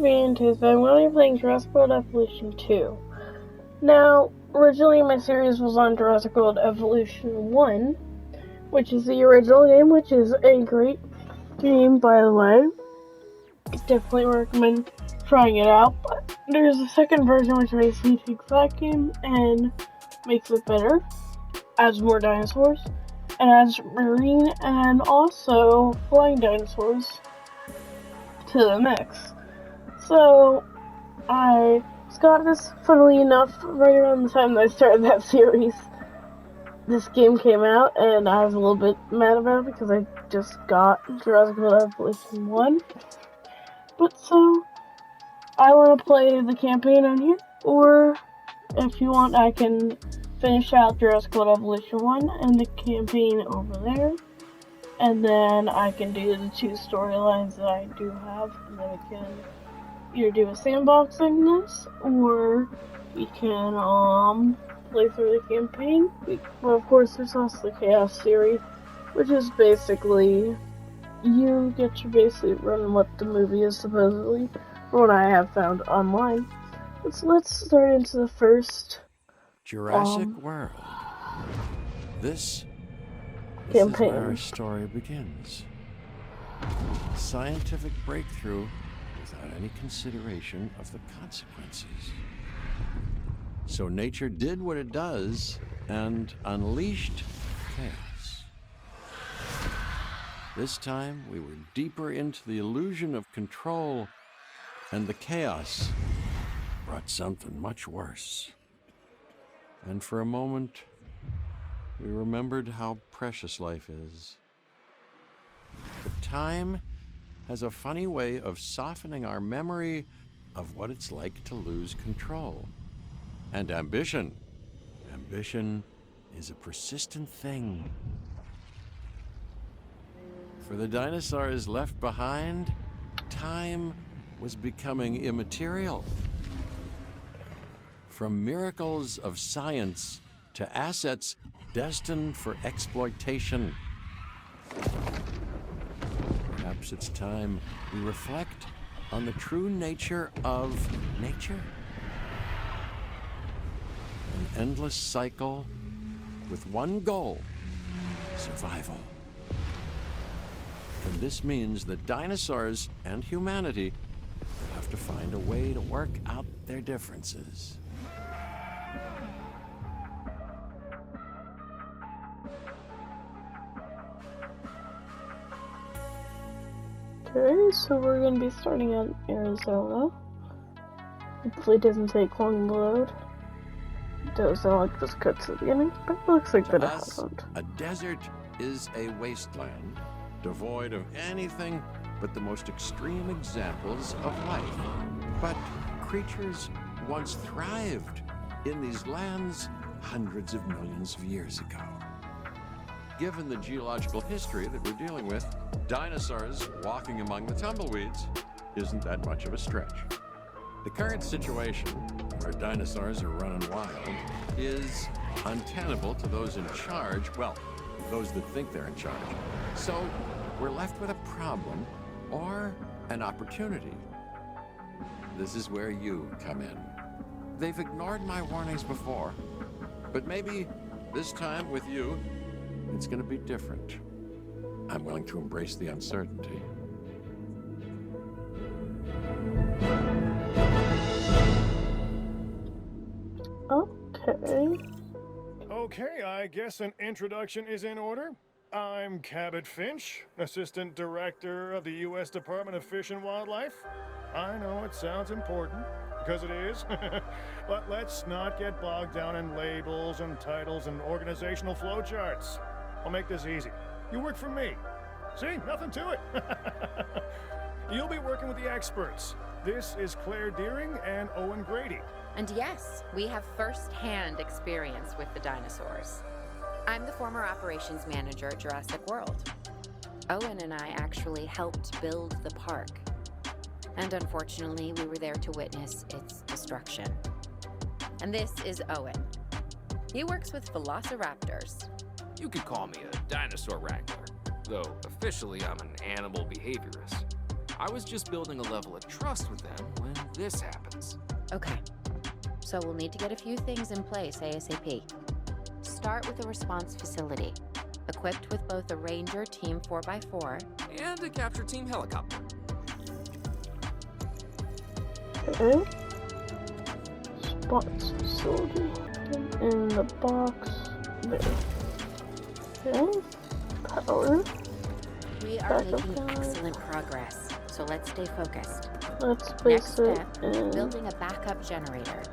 being Tuesday, I'm going to be playing Jurassic World Evolution 2. Now, originally my series was on Jurassic World Evolution 1, which is the original game, which is a great game, by the way. Definitely recommend trying it out, but there's a second version which basically takes that game and makes it better, adds more dinosaurs, and adds marine and also flying dinosaurs to the mix. So, I got this, funnily enough, right around the time that I started that series. This game came out, and I was a little bit mad about it because I just got Jurassic World Evolution 1. But so, I want to play the campaign on here, or if you want, I can finish out Jurassic World Evolution 1 and the campaign over there. And then I can do the two storylines that I do have, and then we can either do a sandboxing this, or we can play through the campaign. Well, of course, there's also the Chaos series, which is basically you get to basically run what the movie is supposedly, from what I have found online. So let's start into the first Jurassic World. This campaign. is where our story begins. A scientific breakthrough without any consideration of the consequences. So nature did what it does and unleashed chaos. This time we were deeper into the illusion of control, and the chaos brought something much worse. And for a moment, we remembered how precious life is. But time has a funny way of softening our memory of what it's like to lose control. And ambition. Ambition is a persistent thing. For the dinosaurs left behind, time was becoming immaterial. From miracles of science to assets destined for exploitation. Perhaps it's time we reflect on the true nature of nature. An endless cycle with one goal: survival. And this means that dinosaurs and humanity will have to find a way to work out their differences. Okay, so we're going to be starting in Arizona. Hopefully it doesn't take long to load. It does sound like this cuts at the beginning, but it looks like that it hasn't. A desert is a wasteland, devoid of anything but the most extreme examples of life. But creatures once thrived in these lands hundreds of millions of years ago. Given the geological history that we're dealing with, dinosaurs walking among the tumbleweeds isn't that much of a stretch. The current situation, where dinosaurs are running wild, is untenable to those in charge, well, those that think they're in charge. So we're left with a problem or an opportunity. This is where you come in. They've ignored my warnings before, but maybe this time with you, it's going to be different. I'm willing to embrace the uncertainty. Okay, I guess an introduction is in order. I'm Cabot Finch, Assistant Director of the U.S. Department of Fish and Wildlife. I know it sounds important, because it is, but let's not get bogged down in labels and titles and organizational flowcharts. I'll make this easy. You work for me. See, nothing to it. You'll be working with the experts. This is Claire Deering and Owen Grady. And yes, we have first-hand experience with the dinosaurs. I'm the former operations manager at Jurassic World. Owen and I actually helped build the park. And unfortunately, we were there to witness its destruction. And this is Owen. He works with velociraptors. You could call me a dinosaur wrangler, though officially I'm an animal behaviorist. I was just building a level of trust with them when this happens. Okay. So we'll need to get a few things in place ASAP. Start with a response facility, equipped with both a Ranger Team 4x4 And a capture team helicopter. Okay. Spots facility. In the box there. Okay. Power. We are making excellent progress, so let's stay focused. Let's Next place it step, in. building a backup generator.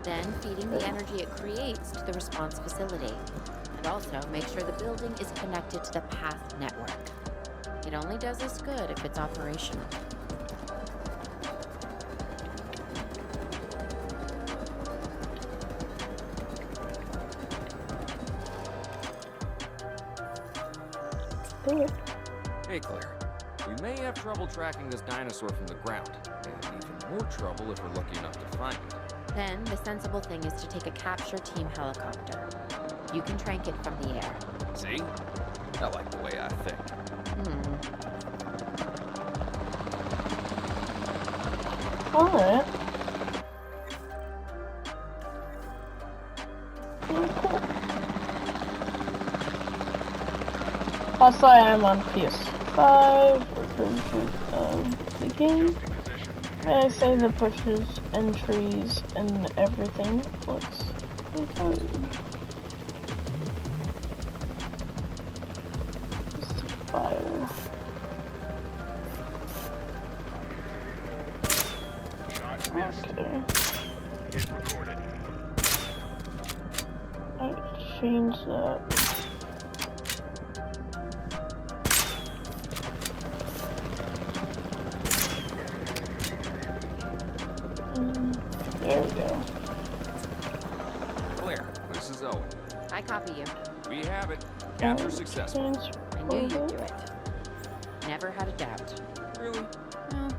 Then feeding the energy it creates to the response facility. And also make sure the building is connected to the path network. It only does us good if it's operational. There. Hey, Claire. We may have trouble tracking this dinosaur from the ground, and even more trouble if we're lucky enough to find it. Then the sensible thing is to take a capture team helicopter. You can trank it from the air. See? I like the way I think. Alright. Also, I am on PS5 version of the game. I say the bushes and trees and everything looks fun. Fire. Okay. I changed that. There we go. Claire, this is Owen. I copy you. We have it. Capture successful. I knew you'd do it. Never had a doubt. Really? Well,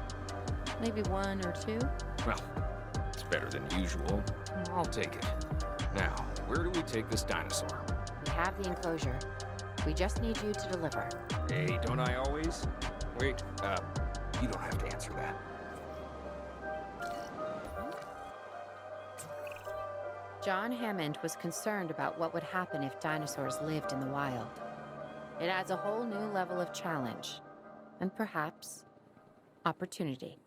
maybe one or two. Well, it's better than usual. I'll take it. Now, where do we take this dinosaur? We have the enclosure. We just need you to deliver. Hey, don't I always? Wait, you don't have to answer that. John Hammond was concerned about what would happen if dinosaurs lived in the wild. It adds a whole new level of challenge, and perhaps opportunity.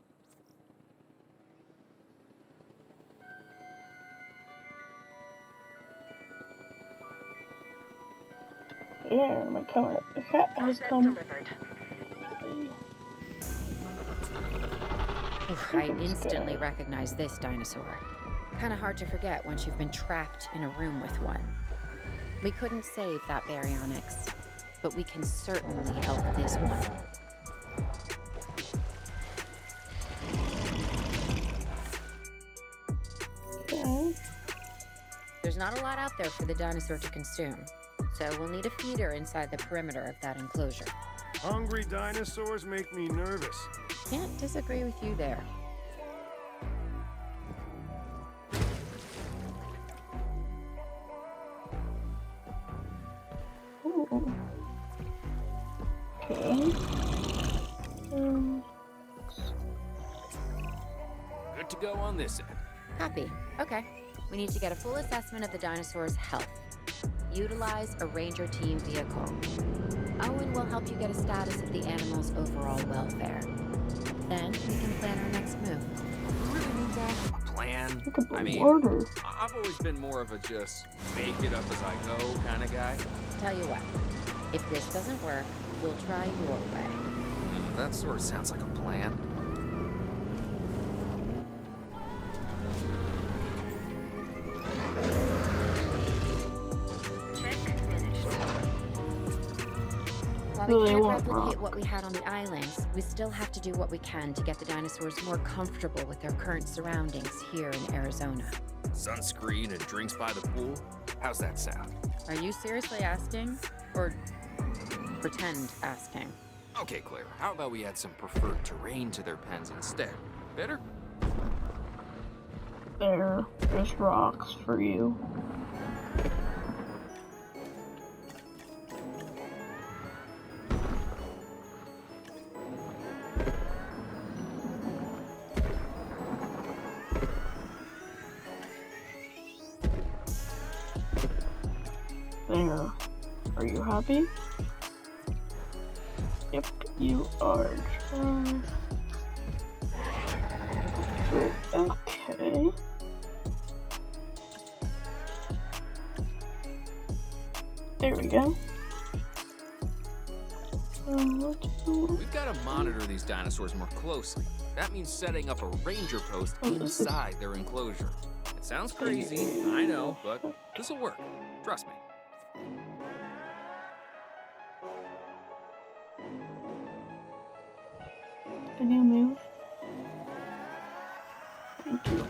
Yeah, my camera. The cat has come. Oof, I instantly recognize this dinosaur. Kind of hard to forget once you've been trapped in a room with one. We couldn't save that baryonyx, but we can certainly help this one. Okay. There's not a lot out there for the dinosaur to consume, so we'll need a feeder inside the perimeter of that enclosure. Hungry dinosaurs make me nervous. Can't disagree with you there. Ooh. Okay. Good to go on this end. Copy. Okay. We need to get a full assessment of the dinosaur's health. Utilize a Ranger Team vehicle. Owen will help you get a status of the animal's overall welfare. Then we can plan our next move. You really need that? A plan? Look at the I mean, water. I've always been more of a just make it up as I go kind of guy. Tell you what, if this doesn't work, we'll try your way. That sort of sounds like a plan. While No, we they can't won't replicate rock. what we had on the islands, we still have to do what we can to get the dinosaurs more comfortable with their current surroundings here in Arizona. Sunscreen and drinks by the pool? How's that sound? Are you seriously asking? Or pretend asking? Okay, Claire, how about we add some preferred terrain to their pens instead? Better? There's rocks for you. happy? Yep, you are. Okay. There we go. We've got to monitor these dinosaurs more closely. That means setting up a ranger post inside their enclosure. It sounds crazy, I know, but this'll work. Trust me. Can you move? Thank you.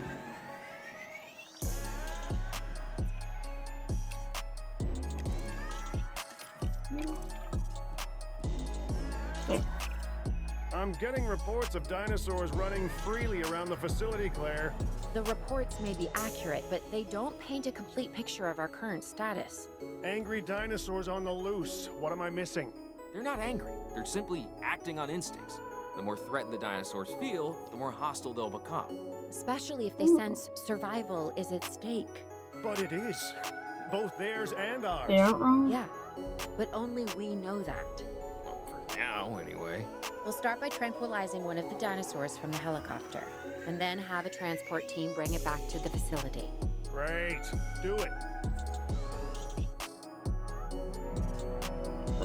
I'm getting reports of dinosaurs running freely around the facility, Claire. The reports may be accurate, but they don't paint a complete picture of our current status. Angry dinosaurs on the loose. What am I missing? They're not angry. They're simply acting on instincts. The more threatened the dinosaurs feel, the more hostile they'll become. Especially if they sense survival is at stake. But it is. Both theirs and ours. They aren't wrong. Yeah, but only we know that. For now, anyway. We'll start by tranquilizing one of the dinosaurs from the helicopter, and then have a transport team bring it back to the facility. Great. Do it.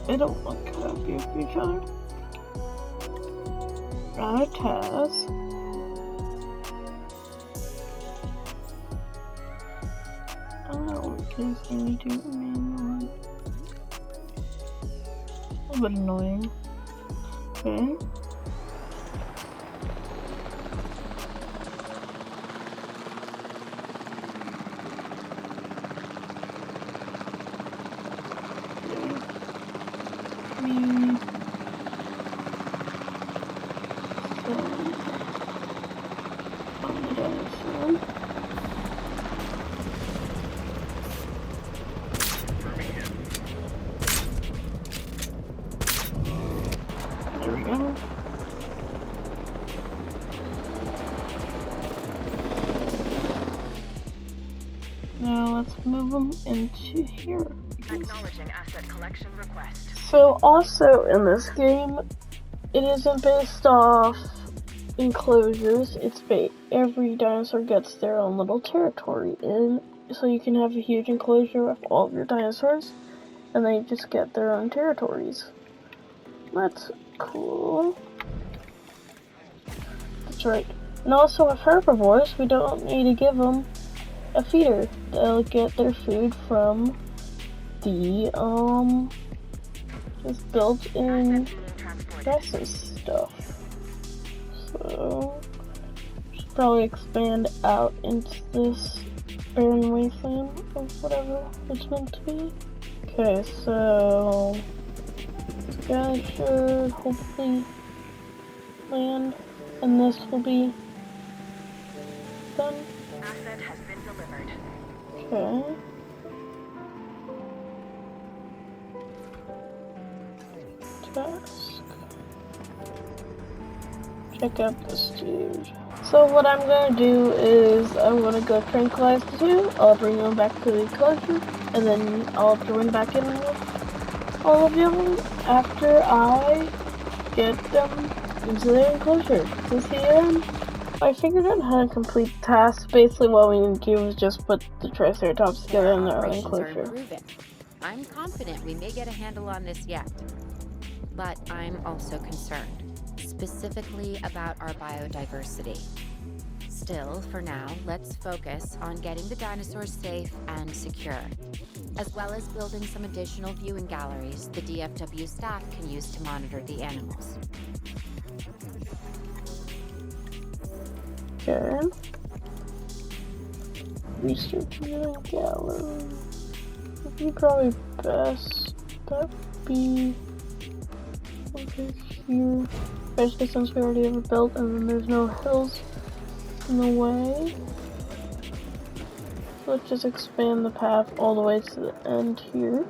They don't look happy with each other. Got a task. Oh, because they need to do it manually. A little bit annoying. Okay. There we go. Now let's move them into here. Acknowledging asset collection request. So also in this game, it isn't based off enclosures. It's every dinosaur gets their own little territory, and so you can have a huge enclosure with all of your dinosaurs, and they just get their own territories. That's cool. That's right. And also with herbivores, we don't need to give them a feeder. They'll get their food from the just built-in dresses stuff. So should probably expand out into this barren wasteland or whatever it's meant to be. Okay, so this guy should hopefully land, and this will be done. Asset has been delivered. Okay. Task. Check out this dude. So what I'm gonna do is I'm gonna go tranquilize the two. I'll bring them back to the enclosure, and then I'll join back in with all of you after I get them into their enclosure. So see you then. I figured out how to complete the task. Basically what we need to do is just put the Triceratops together in their own Operations are enclosure. improving. I'm confident we may get a handle on this yet. But I'm also concerned, specifically about our biodiversity. Still, for now, let's focus on getting the dinosaurs safe and secure, as well as building some additional viewing galleries the DFW staff can use to monitor the animals. Okay. Research viewing gallery. Would be probably best. That would be over here. Especially since we already have it built and then there's no hills in the way. So let's just expand the path all the way to the end here.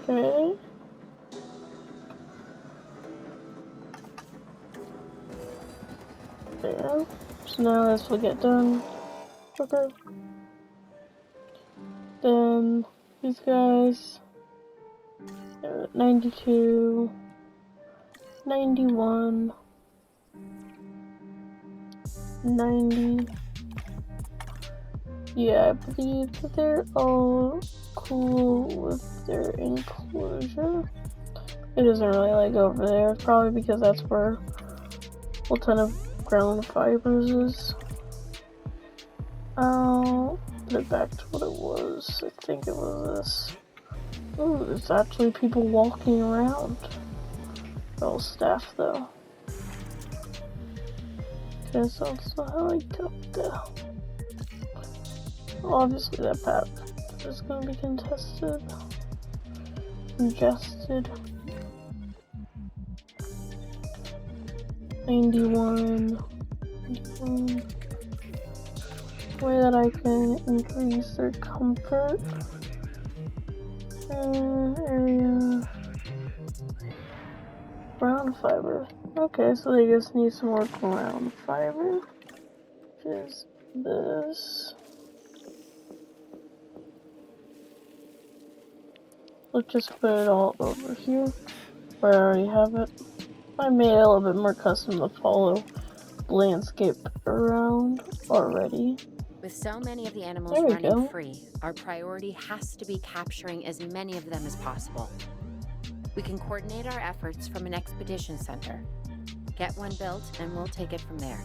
Okay. There. So now this will get done. Okay. Then these guys 92, 91, 90. Yeah, I believe that they're all cool with their enclosure. It isn't really like over there, probably because that's where a ton of ground fibers is. I'll put it back to what it was. I think it was this. Ooh, there's actually people walking around. They're all staff though. Okay, so it's a helicopter. Obviously that path is gonna be contested. Congested. 91. Way that I can increase their comfort. Area. Ground fiber. Okay, so they just need some more ground fiber. Which is this. Let's just put it all over here, where I already have it. I made it a little bit more custom to follow the landscape around already. With so many of the animals running free, our priority has to be capturing as many of them as possible. We can coordinate our efforts from an expedition center. Get one built, and we'll take it from there.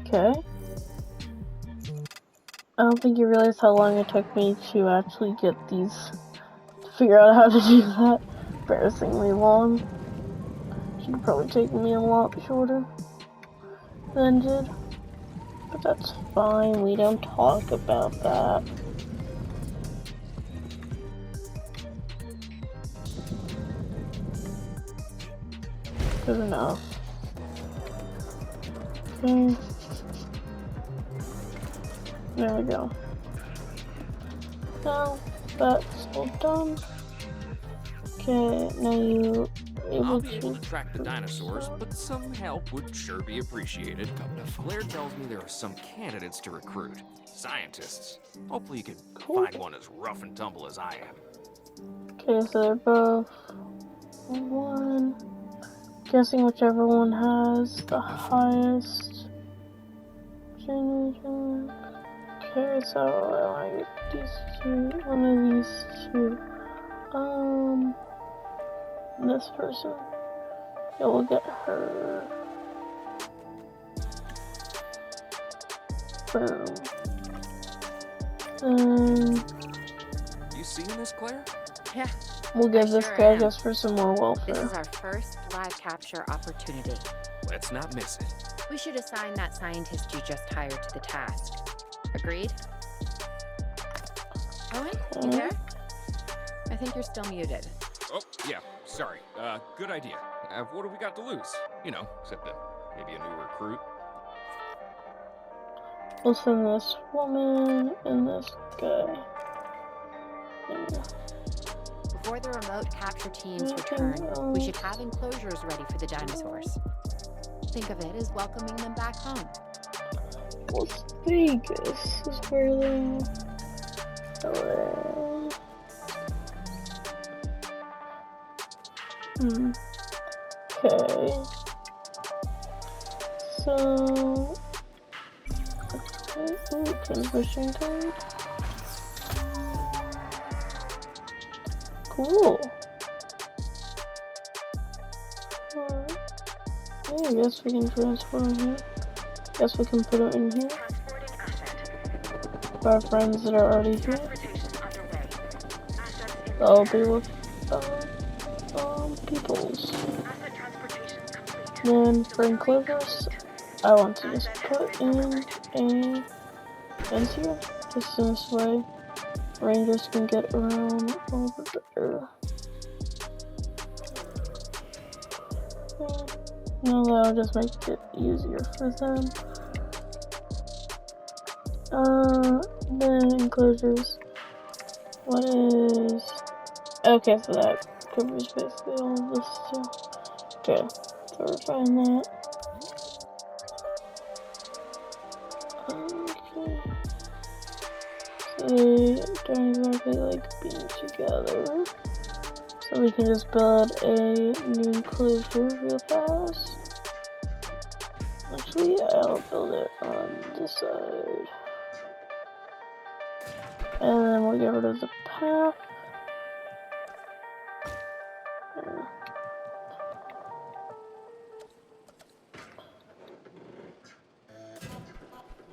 Okay. I don't think you realize how long it took me to actually get these, to figure out how to do that. Embarrassingly long. Should probably take me a lot shorter than did. But that's fine, we don't talk about that. Good enough. Okay. There we go. Now that's all done. Okay, now you I'll be able to track the dinosaurs, but some help would sure be appreciated. Blair tells me there are some candidates to recruit. Scientists. Hopefully you can find one as rough and tumble as I am. Okay, so they're both one. Guessing whichever one has the highest generation. Okay, so I want to get these two, one of these two. This person. Yeah, we'll get her. Boom. You seeing this, Claire? Yeah. We'll give this guy just for some more welfare. This is our first live capture opportunity. Let's not miss it. We should assign that scientist you just hired to the task. Agreed? Owen, you there? I think you're still muted. Oh, yeah, sorry. Good idea. What have we got to lose? You know, except maybe a new recruit. We'll send this woman and this guy. Before the remote capture teams return, we should have enclosures ready for the dinosaurs. Think of it as welcoming them back home. Las Vegas is where they're... Okay. So... Okay, transmission code. Cool. Alright. I guess we can transfer them here. Guess we can put them in here. Our friends that are already here. I'll be with peoples. Then for enclosures, I want to just put in a fence here. Just in this way, rangers can get around over there. No, that'll just make it easier for them. Then enclosures. What is... Okay, so that covers basically all of this too. Okay, so we're fine that. Okay. So they don't exactly like being together. So we can just build a new enclosure real fast. Actually, I'll build it on this side. And then we'll get rid of the path.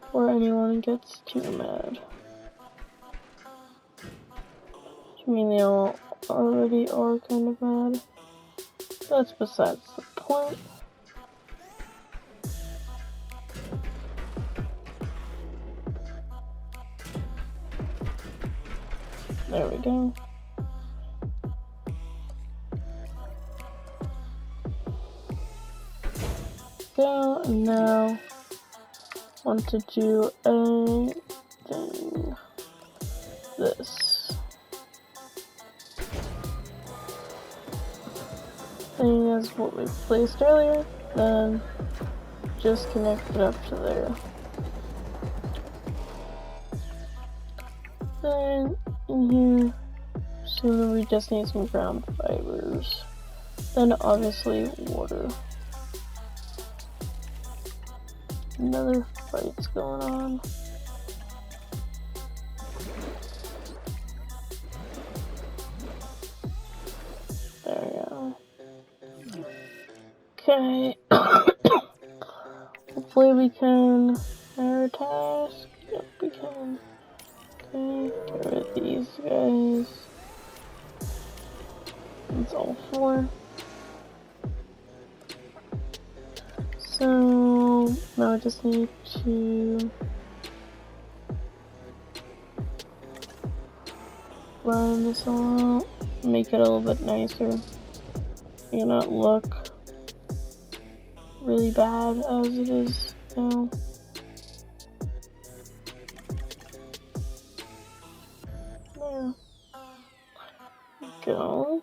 Before anyone gets too mad. I mean, they all already are kind of mad. That's besides the point. There we go. And now want to do a thing. This thing is what we placed earlier, then just connect it up to there. Then in here, so we just need some ground fibers. Then obviously water. Another fight's going on. There we go. Okay. Hopefully we can air task. Yep, we can. Okay, get rid of these guys. It's all four. So now I just need to line this all out, make it a little bit nicer. May not look really bad as it is now. There we go.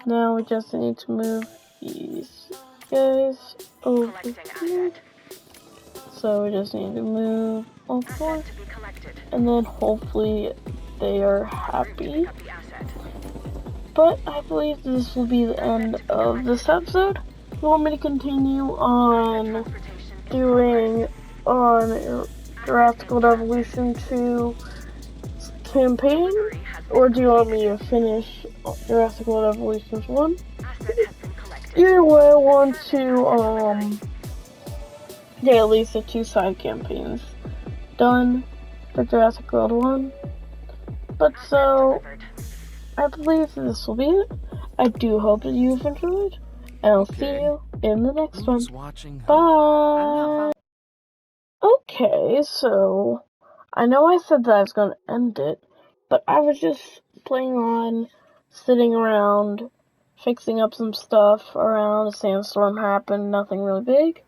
Now we just need to move these guys over here. So we just need to move all four, and then hopefully they are happy. But I believe this will be the end of this episode. If you want me to continue on doing on Jurassic World Evolution 2 campaign, or do you want me to finish Jurassic World Evolution 1? Either way, I want to get at least the 2 side campaigns done for Jurassic World 1. But so, I believe this will be it. I do hope that you've enjoyed, and I'll see you in the next one. Bye! Okay, so, I know I said that I was going to end it, but I was just playing on, sitting around, fixing up some stuff around. A sandstorm happened, nothing really big,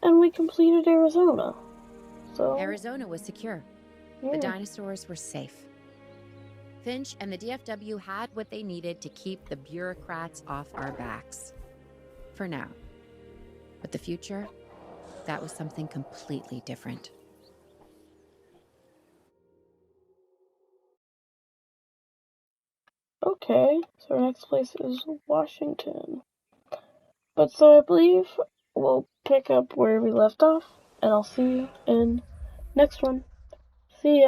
and we completed Arizona. So Arizona was secure. yeah. The dinosaurs were safe. Finch and the DFW had what they needed to keep the bureaucrats off our backs. For now. But the future, that was something completely different. Okay, so our next place is Washington. But so I believe we'll pick up where we left off, and I'll see you in next one. See ya.